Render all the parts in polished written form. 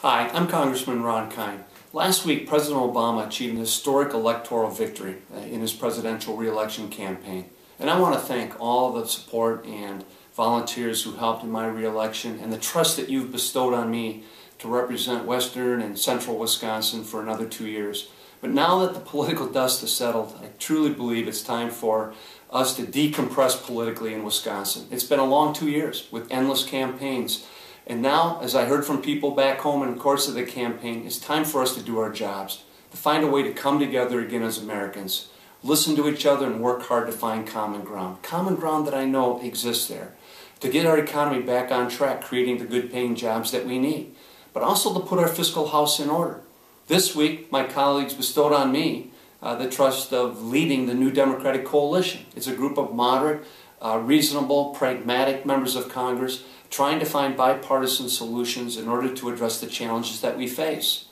Hi, I'm Congressman Ron Kind. Last week, President Obama achieved an historic electoral victory in his presidential re-election campaign. And I want to thank all the support and volunteers who helped in my re-election and the trust that you've bestowed on me to represent Western and Central Wisconsin for another 2 years. But now that the political dust has settled, I truly believe it's time for us to decompress politically in Wisconsin. It's been a long 2 years with endless campaigns. And now, as I heard from people back home in the course of the campaign, it's time for us to do our jobs, to find a way to come together again as Americans, listen to each other and work hard to find common ground that I know exists there, to get our economy back on track, creating the good paying jobs that we need, but also to put our fiscal house in order. This week, my colleagues bestowed on me the trust of leading the New Democratic Coalition. It's a group of moderate, reasonable, pragmatic members of Congress trying to find bipartisan solutions in order to address the challenges that we face.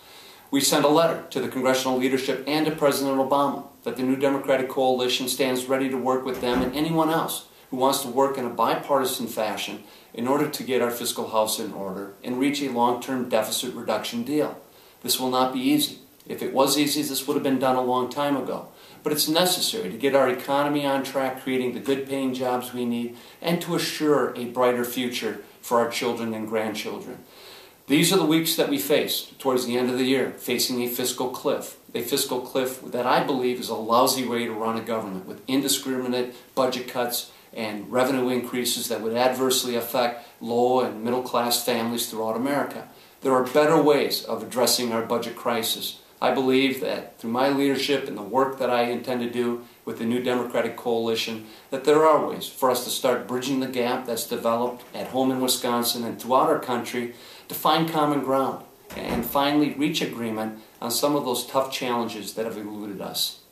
We sent a letter to the congressional leadership and to President Obama that the New Democratic Coalition stands ready to work with them and anyone else who wants to work in a bipartisan fashion in order to get our fiscal house in order and reach a long-term deficit reduction deal. This will not be easy. If it was easy, this would have been done a long time ago. But it's necessary to get our economy on track, creating the good-paying jobs we need, and to assure a brighter future for our children and grandchildren. These are the weeks that we face towards the end of the year, facing a fiscal cliff that I believe is a lousy way to run a government, with indiscriminate budget cuts and revenue increases that would adversely affect low and middle-class families throughout America. There are better ways of addressing our budget crisis. I believe that through my leadership and the work that I intend to do with the New Democratic Coalition, that there are ways for us to start bridging the gap that's developed at home in Wisconsin and throughout our country to find common ground and finally reach agreement on some of those tough challenges that have eluded us.